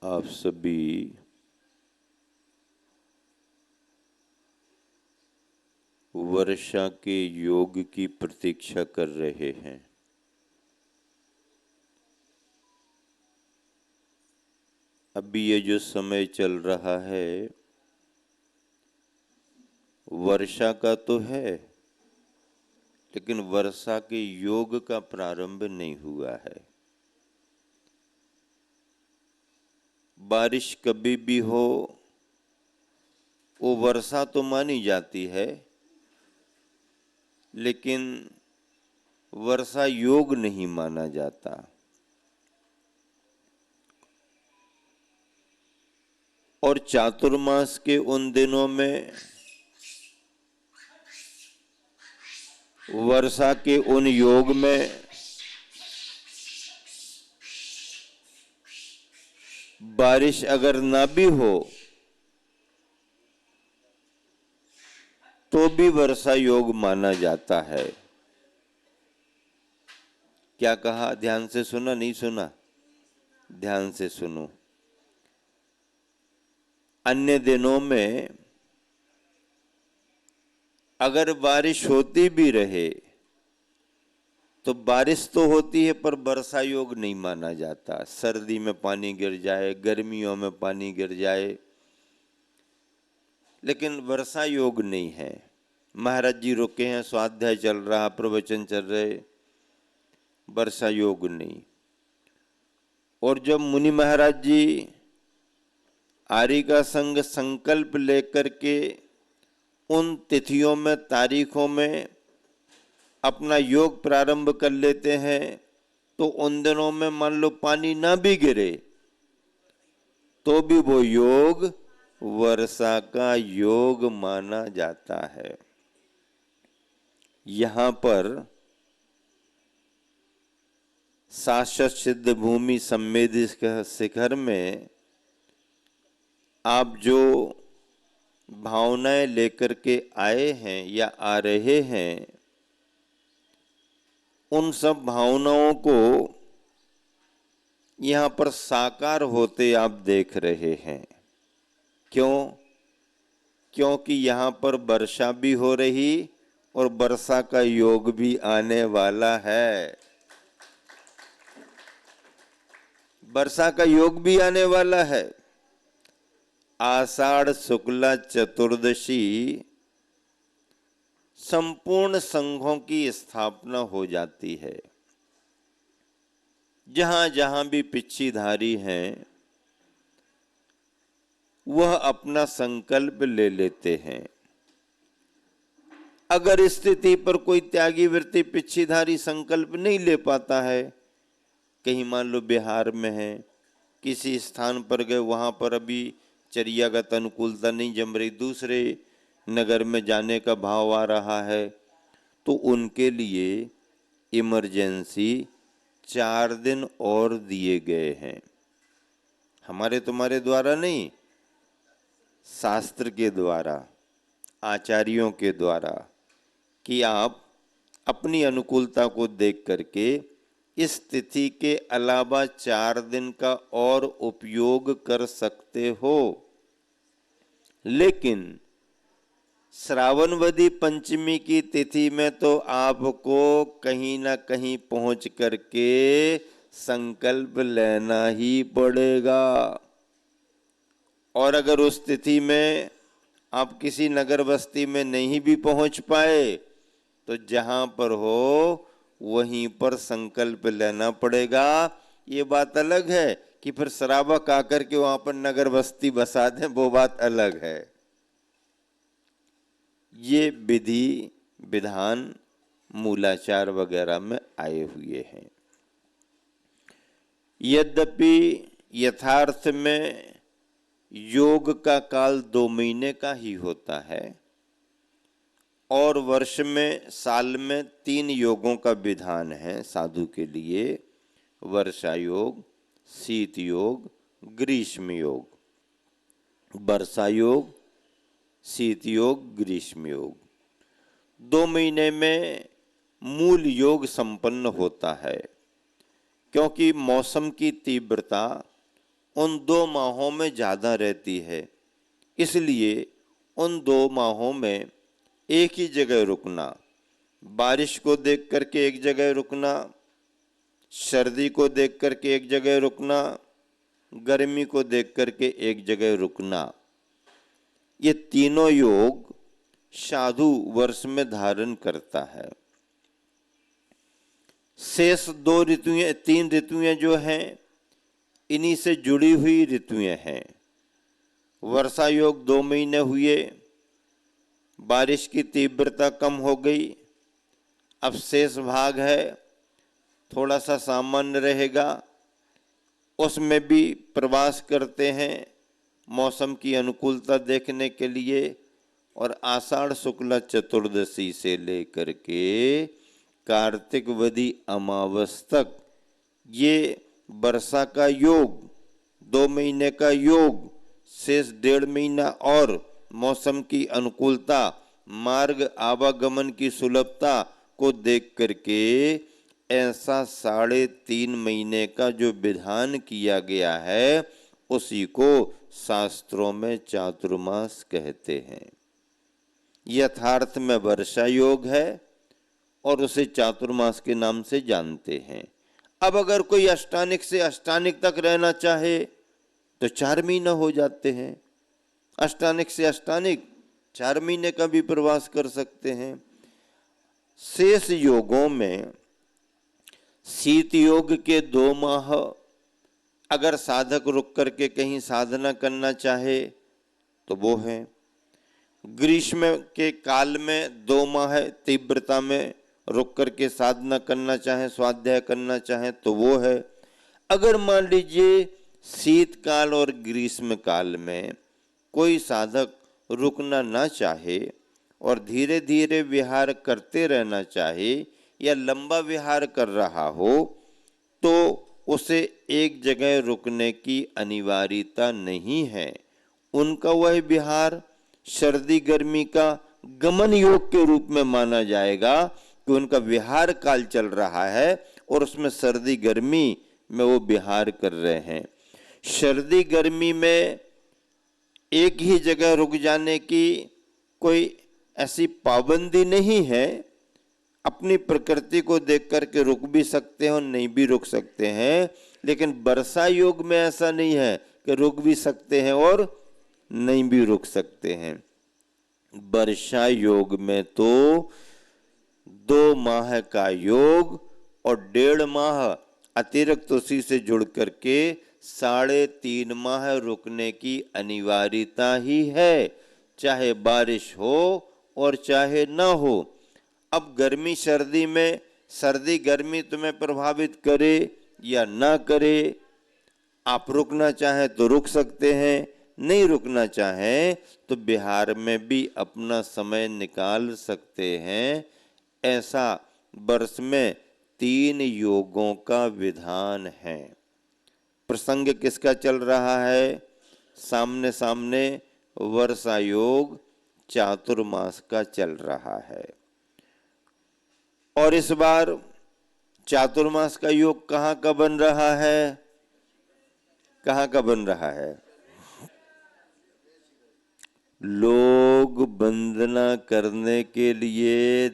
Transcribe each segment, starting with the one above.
आप सभी वर्षा के योग की प्रतीक्षा कर रहे हैं। अभी ये जो समय चल रहा है वर्षा का तो है, लेकिन वर्षा के योग का प्रारंभ नहीं हुआ है। बारिश कभी भी हो वो वर्षा तो मानी जाती है, लेकिन वर्षा योग नहीं माना जाता। और चातुर्मास के उन दिनों में वर्षा के उन योग में बारिश अगर ना भी हो तो भी वर्षा योग माना जाता है। क्या कहा? ध्यान से सुना? नहीं सुना? ध्यान से सुनो। अन्य दिनों में अगर बारिश होती भी रहे तो बारिश तो होती है पर वर्षा योग नहीं माना जाता। सर्दी में पानी गिर जाए, गर्मियों में पानी गिर जाए, लेकिन वर्षा योग नहीं है। महाराज जी रुके हैं, स्वाध्याय चल रहा, प्रवचन चल रहे, वर्षा योग नहीं। और जब मुनि महाराज जी आर्य का संग संकल्प लेकर के उन तिथियों में, तारीखों में अपना योग प्रारंभ कर लेते हैं, तो उन दिनों में मान लो पानी ना भी गिरे तो भी वो योग वर्षा का योग माना जाता है। यहां पर शाश्वत सिद्ध भूमि संवेदी शिखर में आप जो भावनाएं लेकर के आए हैं या आ रहे हैं, उन सब भावनाओं को यहां पर साकार होते आप देख रहे हैं। क्यों? क्योंकि यहां पर वर्षा भी हो रही और वर्षा का योग भी आने वाला है। वर्षा का योग भी आने वाला है। आषाढ़ शुक्ला चतुर्दशी संपूर्ण संघों की स्थापना हो जाती है। जहां जहां भी पिच्छीधारी हैं वह अपना संकल्प ले लेते हैं। अगर स्थिति पर कोई त्यागी वृत्ति पिच्छीधारी संकल्प नहीं ले पाता है, कहीं मान लो बिहार में है, किसी स्थान पर गए, वहां पर अभी चर्यागत अनुकूलता नहीं जम रही, दूसरे नगर में जाने का भाव आ रहा है, तो उनके लिए इमरजेंसी 4 दिन और दिए गए हैं। हमारे तुम्हारे द्वारा नहीं, शास्त्र के द्वारा, आचार्यों के द्वारा, कि आप अपनी अनुकूलता को देख करके इस तिथि के अलावा 4 दिन का और उपयोग कर सकते हो। लेकिन श्रावणवदी पंचमी की तिथि में तो आपको कहीं ना कहीं पहुंच करके संकल्प लेना ही पड़ेगा। और अगर उस तिथि में आप किसी नगर बस्ती में नहीं भी पहुंच पाए तो जहां पर हो वहीं पर संकल्प लेना पड़ेगा। ये बात अलग है कि फिर श्रावक आकर के वहां पर नगर बस्ती बसा दें, वो बात अलग है। ये विधि विधान मूलाचार वगैरह में आए हुए हैं। यद्यपि यथार्थ में योग का काल 2 महीने का ही होता है और वर्ष में, साल में 3 योगों का विधान है साधु के लिए: वर्षा योग, शीत योग, ग्रीष्म योग। वर्षा योग, शीत योग, ग्रीष्म योग। 2 महीने में मूल योग संपन्न होता है, क्योंकि मौसम की तीव्रता उन 2 माहों में ज़्यादा रहती है। इसलिए उन 2 माहों में एक ही जगह रुकना, बारिश को देख करके एक जगह रुकना, सर्दी को देख करके एक जगह रुकना, गर्मी को देख करके एक जगह रुकना, ये तीनों योग साधु वर्ष में धारण करता है। शेष 2 ऋतुएं, 3 ऋतुएं जो हैं, इन्हीं से जुड़ी हुई ऋतुएं हैं। वर्षा योग 2 महीने हुए, बारिश की तीव्रता कम हो गई, अब शेष भाग है थोड़ा सा सामान्य रहेगा, उसमें भी प्रवास करते हैं मौसम की अनुकूलता देखने के लिए। और आषाढ़ शुक्ला चतुर्दशी से लेकर के कार्तिक वदी अमावस तक ये वर्षा का योग, 2 महीने का योग, शेष 1.5 महीना और मौसम की अनुकूलता, मार्ग आवागमन की सुलभता को देख करके ऐसा 3.5 महीने का जो विधान किया गया है, उसी को शास्त्रों में चातुर्मास कहते हैं। यथार्थ में वर्षा योग है और उसे चातुर्मास के नाम से जानते हैं। अब अगर कोई अष्टानिक से अष्टानिक तक रहना चाहे तो 4 महीना हो जाते हैं। अष्टानिक से अष्टानिक 4 महीने का भी प्रवास कर सकते हैं। शेष योगों में शीत योग के 2 माह अगर साधक रुक करके कहीं साधना करना चाहे तो वो है। ग्रीष्म के काल में 2 माह तीव्रता में रुक करके साधना करना चाहे, स्वाध्याय करना चाहे तो वो है। अगर मान लीजिए शीतकाल और ग्रीष्म काल में कोई साधक रुकना ना चाहे और धीरे धीरे विहार करते रहना चाहे या लंबा विहार कर रहा हो, तो उसे एक जगह रुकने की अनिवार्यता नहीं है। उनका वह विहार सर्दी गर्मी का गमन योग के रूप में माना जाएगा कि उनका विहार काल चल रहा है और उसमें सर्दी गर्मी में वो विहार कर रहे हैं। सर्दी गर्मी में एक ही जगह रुक जाने की कोई ऐसी पाबंदी नहीं है। अपनी प्रकृति को देख करके रुक भी सकते हैं और नहीं भी रुक सकते हैं, लेकिन वर्षा योग में ऐसा नहीं है कि रुक भी सकते हैं और नहीं भी रुक सकते हैं। वर्षा योग में तो 2 माह का योग और 1.5 माह अतिरिक्त उसी से जुड़ करके 3.5 माह रुकने की अनिवार्यता ही है, चाहे बारिश हो और चाहे ना हो। अब गर्मी सर्दी में, सर्दी गर्मी तुम्हें प्रभावित करे या ना करे, आप रुकना चाहें तो रुक सकते हैं, नहीं रुकना चाहें तो बिहार में भी अपना समय निकाल सकते हैं। ऐसा वर्ष में 3 योगों का विधान है। प्रसंग किसका चल रहा है? सामने सामने वर्षा योग चातुर्मास का चल रहा है। और इस बार चातुर्मास का योग कहाँ का बन रहा है? कहाँ का बन रहा है? लोग वंदना करने के लिए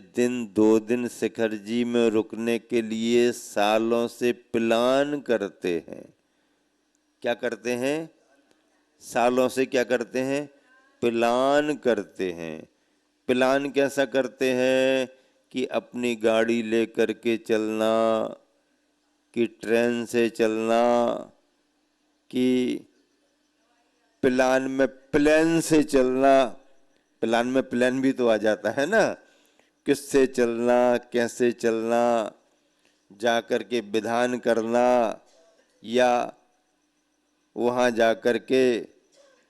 2 दिन शिखर जी में रुकने के लिए सालों से प्लान करते हैं। क्या करते हैं? सालों से क्या करते हैं? प्लान करते हैं। प्लान कैसा करते हैं कि अपनी गाड़ी लेकर के चलना, कि ट्रेन से चलना, कि प्लान में प्लेन से चलना। प्लान में प्लेन भी तो आ जाता है ना, किससे चलना, कैसे चलना, जा कर के विधान करना या वहाँ जा कर के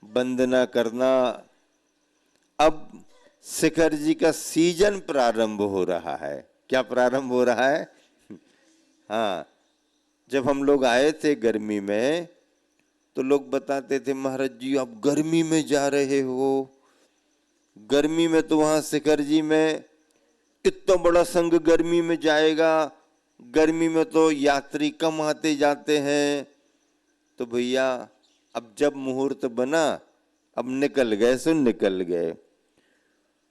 वंदना करना। अब शिखर जी का सीजन प्रारंभ हो रहा है। क्या प्रारंभ हो रहा है? हाँ, जब हम लोग आए थे गर्मी में तो लोग बताते थे, महाराज जी आप गर्मी में जा रहे हो, गर्मी में तो वहाँ शिखर जी में इतना बड़ा संघ गर्मी में जाएगा, गर्मी में तो यात्री कम आते जाते हैं। तो भैया अब जब मुहूर्त बना, अब निकल गए सो निकल गए।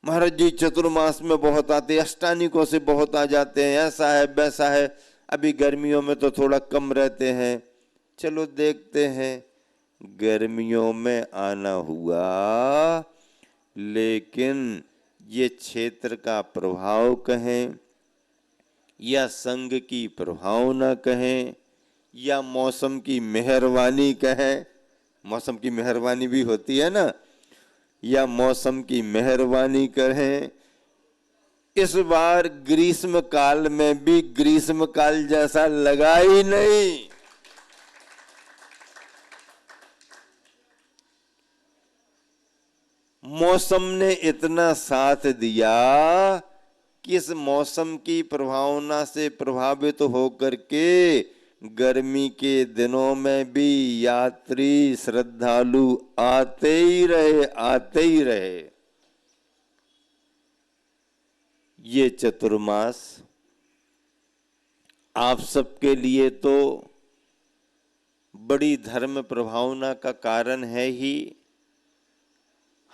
महाराज जी चतुर्मास में बहुत आते, अष्टानिकों से बहुत आ जाते हैं, ऐसा है वैसा है। अभी गर्मियों में तो थोड़ा कम रहते हैं, चलो देखते हैं। गर्मियों में आना हुआ, लेकिन ये क्षेत्र का प्रभाव कहें या संघ की प्रभावना कहें या मौसम की मेहरबानी कहें, मौसम की मेहरबानी भी होती है ना, या मौसम की मेहरबानी कहें, इस बार ग्रीष्म काल में भी ग्रीष्म काल जैसा लगा ही नहीं। मौसम ने इतना साथ दिया कि इस मौसम की प्रभावना से प्रभावित होकर के गर्मी के दिनों में भी यात्री श्रद्धालु आते ही रहे, आते ही रहे। ये चतुर्मास आप सबके लिए तो बड़ी धर्म प्रभावना का कारण है ही,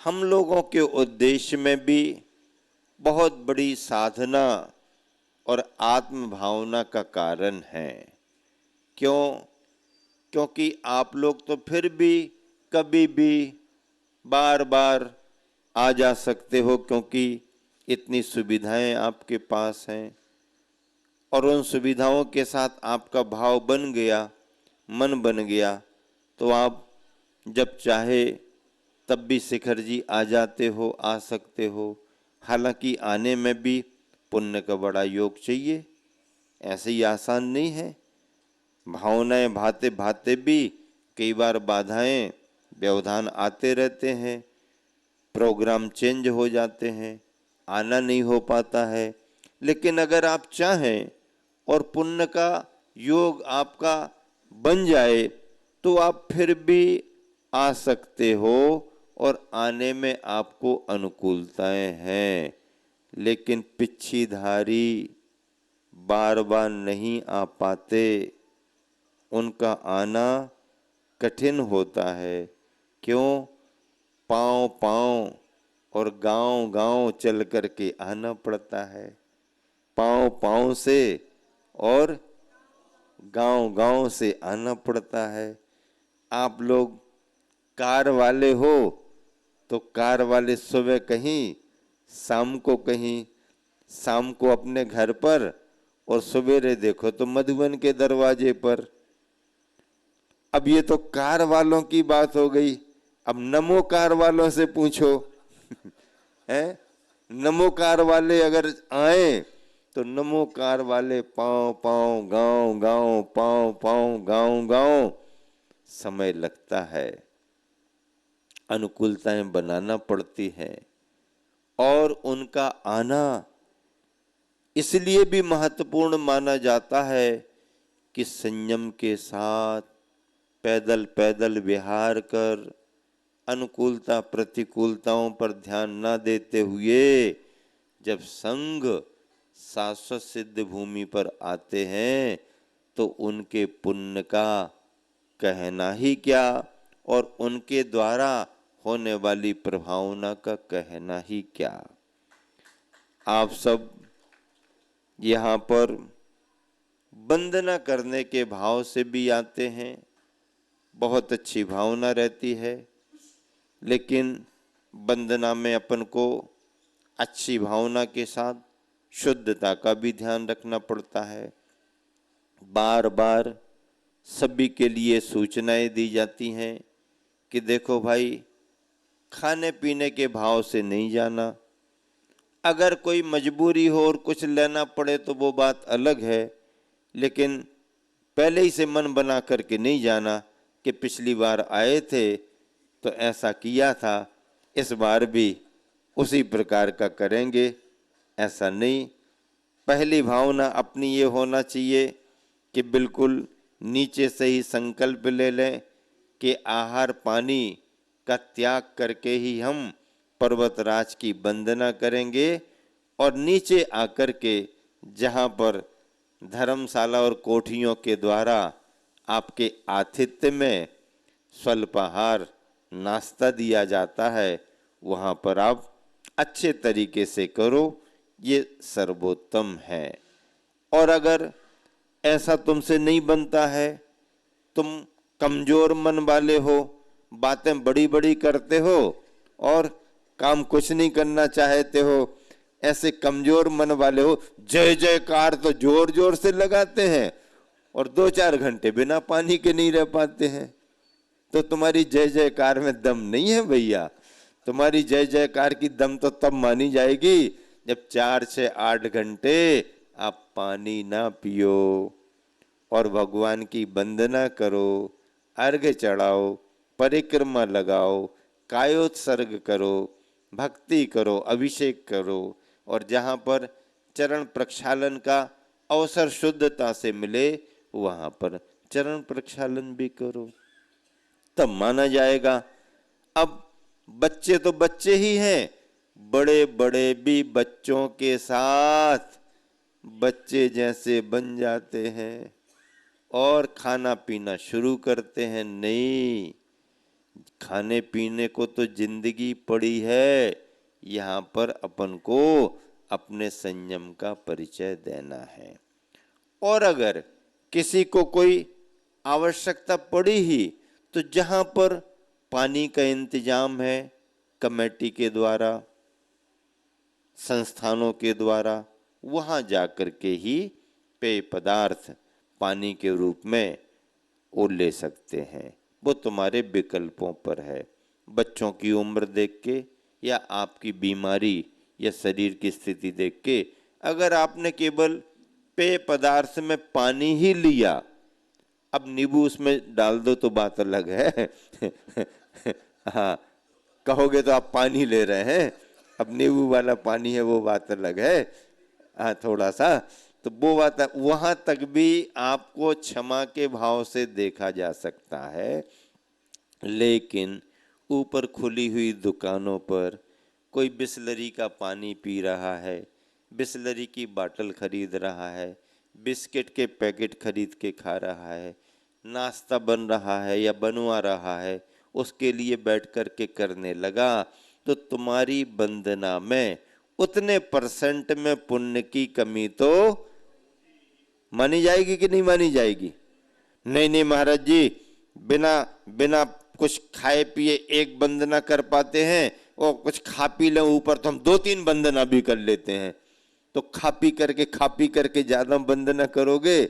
हम लोगों के उद्देश्य में भी बहुत बड़ी साधना और आत्म भावना का कारण है। क्यों? क्योंकि आप लोग तो फिर भी कभी भी बार बार आ जा सकते हो, क्योंकि इतनी सुविधाएं आपके पास हैं, और उन सुविधाओं के साथ आपका भाव बन गया, मन बन गया, तो आप जब चाहे तब भी शिखर जी आ जाते हो, आ सकते हो। हालांकि आने में भी पुण्य का बड़ा योग चाहिए, ऐसे ही आसान नहीं है। भावनाएं भाते भाते भी कई बार बाधाएं व्यवधान आते रहते हैं, प्रोग्राम चेंज हो जाते हैं, आना नहीं हो पाता है। लेकिन अगर आप चाहें और पुण्य का योग आपका बन जाए तो आप फिर भी आ सकते हो, और आने में आपको अनुकूलताएं हैं। लेकिन पिछीधारी बार बार नहीं आ पाते, उनका आना कठिन होता है। क्यों? पांव पांव और गांव गांव चल करके आना पड़ता है, पांव पांव से और गांव गांव से आना पड़ता है। आप लोग कार वाले हो तो कार वाले सुबह कहीं, शाम को कहीं, शाम को अपने घर पर, और सवेरे देखो तो मधुबन के दरवाजे पर। अब ये तो कार वालों की बात हो गई, अब नमो कार वालों से पूछो है, नमो कार वाले अगर आए तो नमो कार वाले पांव पांव गांव गांव, पांव पांव गांव गांव, समय लगता है, अनुकूलताएं बनाना पड़ती हैं। और उनका आना इसलिए भी महत्वपूर्ण माना जाता है कि संयम के साथ पैदल पैदल विहार कर, अनुकूलता प्रतिकूलताओं पर ध्यान न देते हुए जब संघ शाश्वत सिद्ध भूमि पर आते हैं तो उनके पुण्य का कहना ही क्या, और उनके द्वारा होने वाली प्रभावना का कहना ही क्या। आप सब यहाँ पर वंदना करने के भाव से भी आते हैं, बहुत अच्छी भावना रहती है, लेकिन वंदना में अपन को अच्छी भावना के साथ शुद्धता का भी ध्यान रखना पड़ता है। बार बार सभी के लिए सूचनाएं दी जाती हैं कि देखो भाई, खाने पीने के भाव से नहीं जाना, अगर कोई मजबूरी हो और कुछ लेना पड़े तो वो बात अलग है, लेकिन पहले ही से मन बना करके नहीं जाना कि पिछली बार आए थे तो ऐसा किया था, इस बार भी उसी प्रकार का करेंगे, ऐसा नहीं। पहली भावना अपनी ये होना चाहिए कि बिल्कुल नीचे से ही संकल्प ले लें कि आहार पानी का त्याग करके ही हम पर्वतराज की वंदना करेंगे, और नीचे आकर के जहाँ पर धर्मशाला और कोठियों के द्वारा आपके आतिथ्य में स्वल्पाहार नाश्ता दिया जाता है, वहाँ पर आप अच्छे तरीके से करो, ये सर्वोत्तम है। और अगर ऐसा तुमसे नहीं बनता है, तुम कमजोर मन वाले हो, बातें बड़ी बड़ी करते हो और काम कुछ नहीं करना चाहते हो, ऐसे कमजोर मन वाले हो, जय जयकार तो जोर जोर से लगाते हैं और 2-4 घंटे बिना पानी के नहीं रह पाते हैं, तो तुम्हारी जय जयकार में दम नहीं है भैया। तुम्हारी जय जयकार की दम तो तब मानी जाएगी जब 4 से 8 घंटे आप पानी ना पियो और भगवान की वंदना करो, अर्घ्य चढ़ाओ, परिक्रमा लगाओ, कायोत्सर्ग करो, भक्ति करो, अभिषेक करो, और जहाँ पर चरण प्रक्षालन का अवसर शुद्धता से मिले वहाँ पर चरण प्रक्षालन भी करो, तब माना जाएगा। अब बच्चे तो बच्चे ही हैं, बड़े बड़े भी बच्चों के साथ बच्चे जैसे बन जाते हैं और खाना पीना शुरू करते हैं। नहीं, खाने पीने को तो जिंदगी पड़ी है, यहाँ पर अपन को अपने संयम का परिचय देना है। और अगर किसी को कोई आवश्यकता पड़ी ही तो जहाँ पर पानी का इंतजाम है कमेटी के द्वारा, संस्थानों के द्वारा, वहाँ जाकर के ही पेय पदार्थ पानी के रूप में वो ले सकते हैं, वो तुम्हारे विकल्पों पर है। बच्चों की उम्र देख के या आपकी बीमारी या शरीर की स्थिति देख के, अगर आपने केवल पेय पदार्थ में पानी ही लिया, अब नींबू उसमें डाल दो तो बात अलग है हाँ, कहोगे तो आप पानी ले रहे हैं, अब नींबू वाला पानी है वो बात अलग है। हाँ, थोड़ा सा तो वो बात, वहां तक भी आपको क्षमा के भाव से देखा जा सकता है। लेकिन ऊपर खुली हुई दुकानों पर कोई बिसलरी का पानी पी रहा है, बिसलरी की बाटल खरीद रहा है, बिस्किट के पैकेट खरीद के खा रहा है, नाश्ता बन रहा है या बनवा रहा है, उसके लिए बैठ कर के करने लगा, तो तुम्हारी वंदना में उतने % में पुण्य की कमी तो मानी जाएगी कि नहीं मानी जाएगी? नहीं नहीं महाराज जी, बिना बिना कुछ खाए पिए एक वंदना कर पाते हैं, और कुछ खा पी लें ऊपर तो हम 2-3 वंदना भी कर लेते हैं। तो खा पी करके ज्यादा वंदना करोगे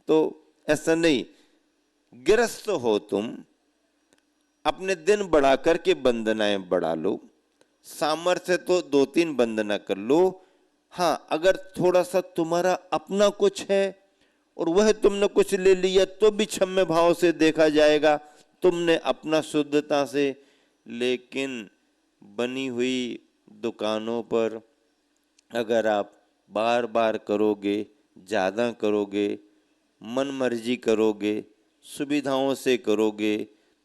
तो ऐसा नहीं। गिरस्त हो तुम, अपने दिन बढ़ा करके वंदनाएं बढ़ा लो, सामर्थ्य तो 2-3 वंदना कर लो। हाँ, अगर थोड़ा सा तुम्हारा अपना कुछ है और वह तुमने कुछ ले लिया तो भी क्षम्य भाव से देखा जाएगा, तुमने अपना शुद्धता से। लेकिन बनी हुई दुकानों पर अगर आप बार बार करोगे, ज़्यादा करोगे, मन मर्जी करोगे, सुविधाओं से करोगे,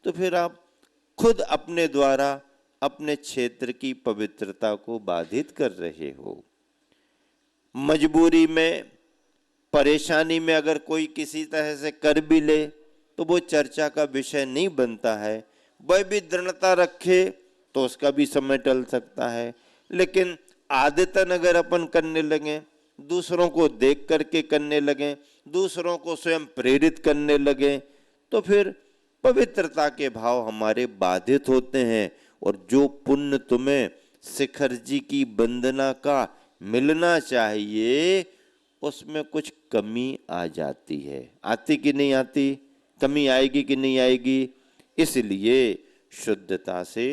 तो फिर आप खुद अपने द्वारा अपने क्षेत्र की पवित्रता को बाधित कर रहे हो। मजबूरी में, परेशानी में अगर कोई किसी तरह से कर भी ले तो वो चर्चा का विषय नहीं बनता है। वह भी दृढ़ता रखे तो उसका भी समय टल सकता है। लेकिन आदतन अगर अपन करने लगे, दूसरों को देख करके करने लगे, दूसरों को स्वयं प्रेरित करने लगे, तो फिर पवित्रता के भाव हमारे बाधित होते हैं। और जो पुण्य तुम्हें शिखर जी की वंदना का मिलना चाहिए, उसमें कुछ कमी आ जाती है। आती कि नहीं आती? कमी आएगी कि नहीं आएगी? इसलिए शुद्धता से,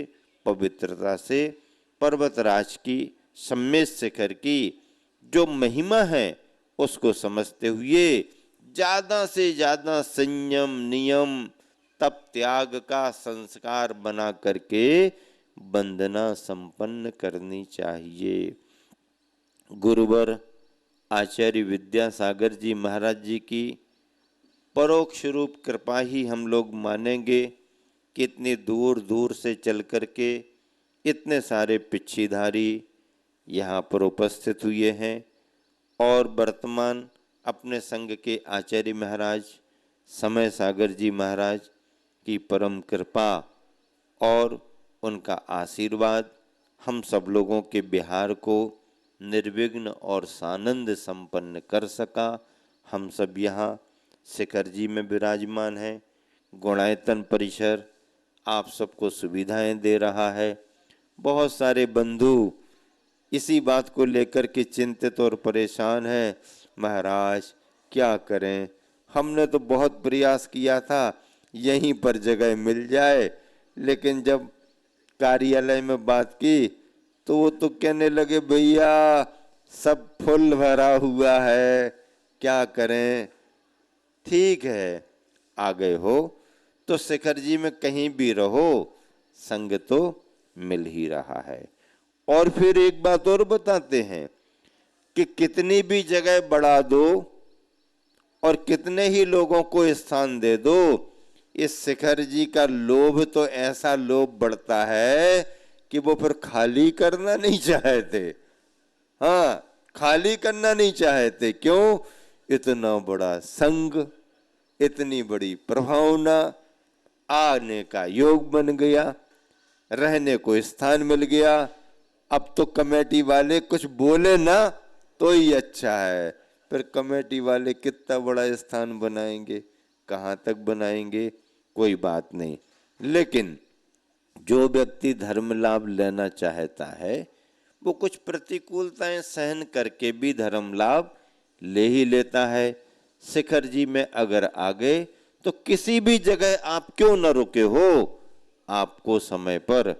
पवित्रता से, पर्वतराज की, सम्मेद शिखर की जो महिमा है उसको समझते हुए ज्यादा से ज्यादा संयम, नियम, तप, त्याग का संस्कार बना करके वंदना संपन्न करनी चाहिए। गुरुवर आचार्य विद्यासागर जी महाराज जी की परोक्ष रूप कृपा ही हम लोग मानेंगे कि इतनी दूर दूर से चल करके इतने सारे पिच्छीधारी यहाँ पर उपस्थित हुए हैं और वर्तमान अपने संघ के आचार्य महाराज समय सागर जी महाराज की परम कृपा और उनका आशीर्वाद हम सब लोगों के बिहार को निर्विघ्न और सानंद संपन्न कर सका। हम सब यहाँ शिखर जी में विराजमान हैं। गुणायतन परिसर आप सबको सुविधाएं दे रहा है। बहुत सारे बंधु इसी बात को लेकर के चिंतित और परेशान हैं, महाराज क्या करें, हमने तो बहुत प्रयास किया था यहीं पर जगह मिल जाए, लेकिन जब कार्यालय में बात की तो वो तो कहने लगे भैया सब फुल भरा हुआ है, क्या करें। ठीक है, आ गए हो तो शिखर जी में कहीं भी रहो, संग तो मिल ही रहा है। और फिर एक बात और बताते हैं कि कितनी भी जगह बढ़ा दो और कितने ही लोगों को स्थान दे दो, इस शिखर जी का लोभ तो ऐसा लोभ बढ़ता है कि वो फिर खाली करना नहीं चाहते। हाँ, खाली करना नहीं चाहते। क्यों? इतना बड़ा संग, इतनी बड़ी प्रभावना, आने का योग बन गया, रहने को स्थान मिल गया। अब तो कमेटी वाले कुछ बोले ना तो ही अच्छा है, फिर कमेटी वाले कितना बड़ा स्थान बनाएंगे, कहाँ तक बनाएंगे, कोई बात नहीं। लेकिन जो व्यक्ति धर्म लाभ लेना चाहता है वो कुछ प्रतिकूलताएं सहन करके भी धर्म लाभ ले ही लेता है। शिखर जी में अगर आ गए तो किसी भी जगह आप क्यों न रुके हो, आपको समय पर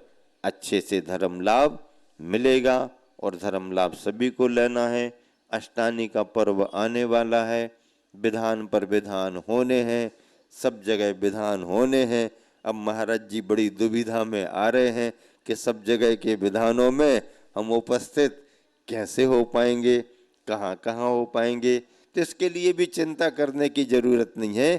अच्छे से धर्म लाभ मिलेगा। और धर्म लाभ सभी को लेना है। अष्टानी का पर्व आने वाला है, विधान पर विधान होने हैं, सब जगह विधान होने हैं। अब महाराज जी बड़ी दुविधा में आ रहे हैं कि सब जगह के विधानों में हम उपस्थित कैसे हो पाएंगे, कहाँ कहाँ हो पाएंगे। तो इसके लिए भी चिंता करने की जरूरत नहीं है,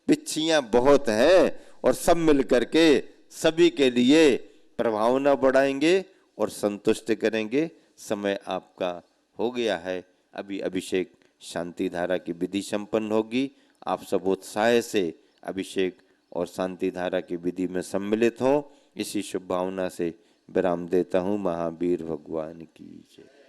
पिच्छियाँ बहुत हैं और सब मिल करके सभी के लिए प्रभावना बढ़ाएंगे और संतुष्ट करेंगे। समय आपका हो गया है, अभी अभिषेक शांति धारा की विधि संपन्न होगी। आप सब उत्साह से अभिषेक और शांति धारा की विधि में सम्मिलित हो, इसी शुभ भावना से विराम देता हूँ। महावीर भगवान की जय।